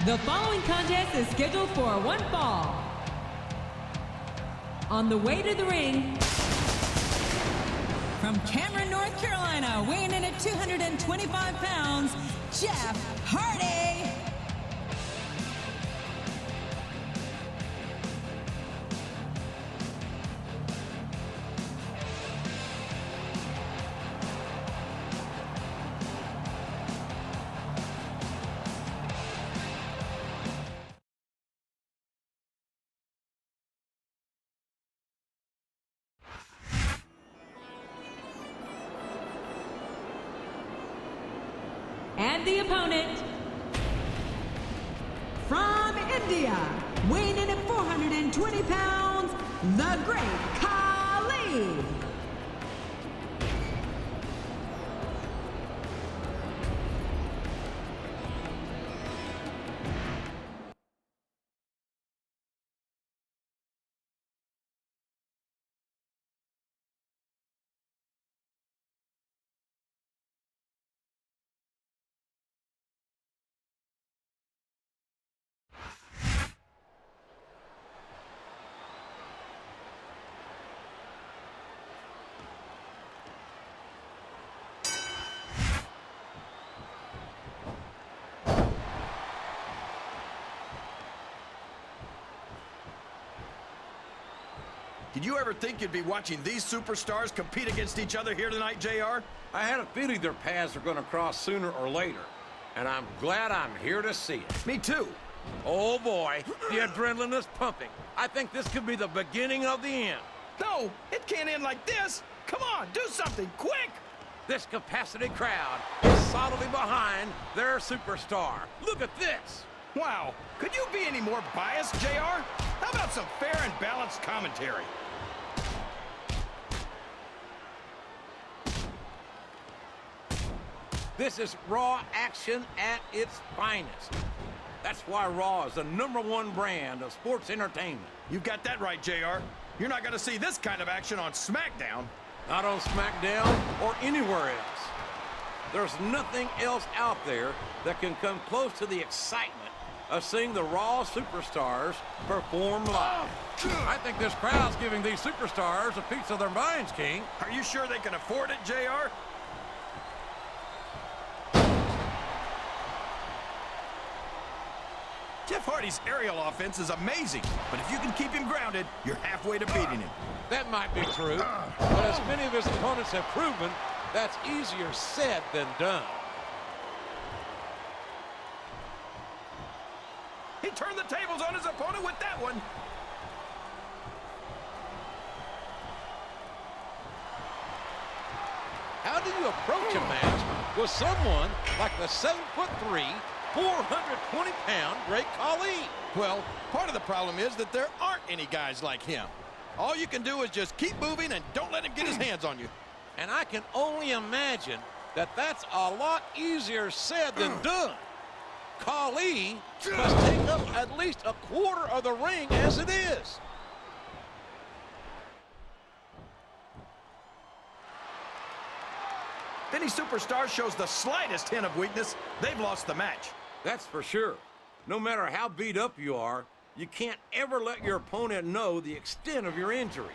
The following contest is scheduled for one fall. On the way to the ring, from Cameron, North Carolina, weighing in at 225 pounds, Jeff Hardy. And the opponent, from India, weighing in at 420 pounds, the Great Khali. Did you ever think you'd be watching these superstars compete against each other here tonight, JR? I had a feeling their paths are going to cross sooner or later, and I'm glad I'm here to see it. Me too. Oh boy, the adrenaline is pumping. I think this could be the beginning of the end. No, it can't end like this. Come on, do something, quick! This capacity crowd is solidly behind their superstar. Look at this. Wow, could you be any more biased, JR? How about some fair and balanced commentary? This is Raw action at its finest. That's why Raw is the #1 brand of sports entertainment. You've got that right, JR. You're not going to see this kind of action on SmackDown. Not on SmackDown or anywhere else. There's nothing else out there that can come close to the excitement of seeing the Raw superstars perform live. I think this crowd's giving these superstars a piece of their minds, King. Are you sure they can afford it, JR? Jeff Hardy's aerial offense is amazing, but if you can keep him grounded, you're halfway to beating him. That might be true, but as many of his opponents have proven, that's easier said than done. He turned the tables on his opponent with that one. How do you approach a match with someone like the 7'3", 420-pound Great Khali? Well, part of the problem is that there aren't any guys like him. All you can do is just keep moving and don't let him get his hands on you. And I can only imagine that that's a lot easier said than done. Khali must take up at least a quarter of the ring as it is. If any superstar shows the slightest hint of weakness, they've lost the match. That's for sure. No matter how beat up you are, you can't ever let your opponent know the extent of your injuries.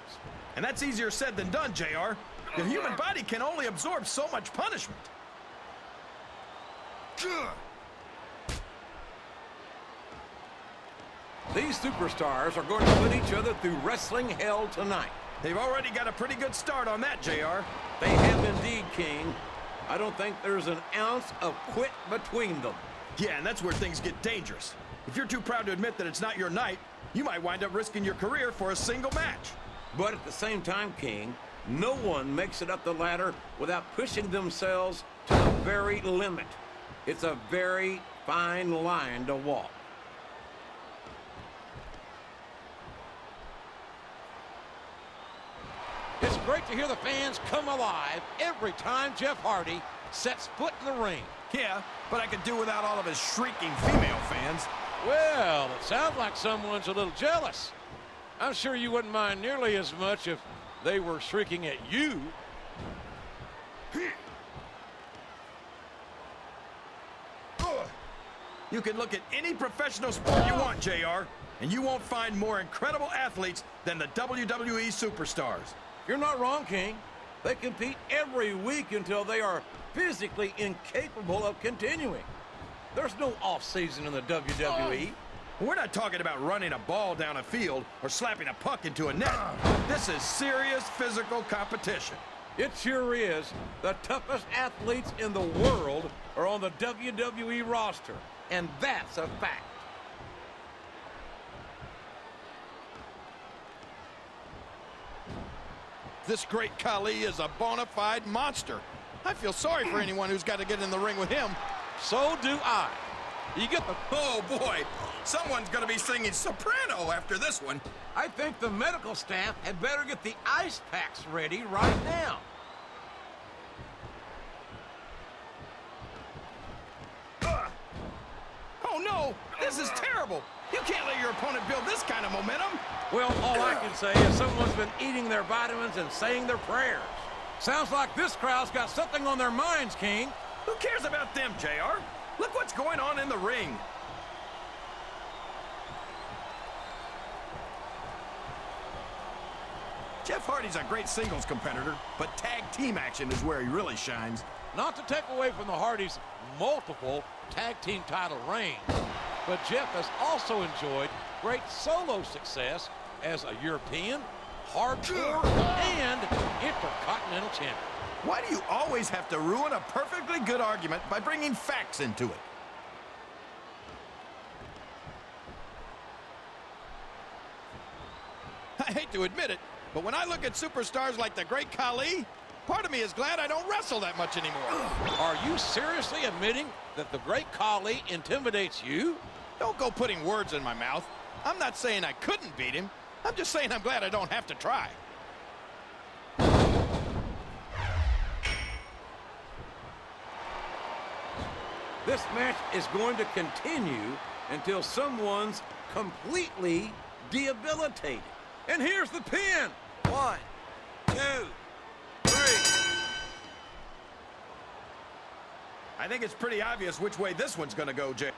And that's easier said than done, JR. The human body can only absorb so much punishment. These superstars are going to put each other through wrestling hell tonight. They've already got a pretty good start on that, JR. They have indeed, King. I don't think there's an ounce of quit between them. Yeah, and that's where things get dangerous. If you're too proud to admit that it's not your night, you might wind up risking your career for a single match. But at the same time, King, no one makes it up the ladder without pushing themselves to the very limit. It's a very fine line to walk. It's great to hear the fans come alive every time Jeff Hardy sets foot in the ring. Yeah, but I could do without all of his shrieking female fans. Well, it sounds like someone's a little jealous. I'm sure you wouldn't mind nearly as much if they were shrieking at you. You can look at any professional sport you want, JR, and you won't find more incredible athletes than the WWE superstars. You're not wrong, King. They compete every week until they are physically incapable of continuing. There's no off-season in the WWE. We're not talking about running a ball down a field or slapping a puck into a net. This is serious physical competition. It sure is. The toughest athletes in the world are on the WWE roster, and that's a fact. This great Khali is a bona fide monster. I feel sorry for anyone who's got to get in the ring with him. So do I. You get the... Oh, boy. Someone's going to be singing soprano after this one. I think the medical staff had better get the ice packs ready right now. Oh, no! This is terrible! You can't let your opponent build this kind of momentum! Well, all I can say is someone's been eating their vitamins and saying their prayers. Sounds like this crowd's got something on their minds, King. Who cares about them, JR? Look what's going on in the ring. Jeff Hardy's a great singles competitor, but tag team action is where he really shines. Not to take away from the Hardys' multiple tag team title reigns, but Jeff has also enjoyed great solo success as a European, hardcore, and intercontinental champion. Why do you always have to ruin a perfectly good argument by bringing facts into it? I hate to admit it, but when I look at superstars like the great Khali, part of me is glad I don't wrestle that much anymore. Are you seriously admitting that the great Khali intimidates you? Don't go putting words in my mouth. I'm not saying I couldn't beat him. I'm just saying I'm glad I don't have to try. This match is going to continue until someone's completely debilitated. And here's the pin. 1, 2, 3. I think it's pretty obvious which way this one's going to go, Jay.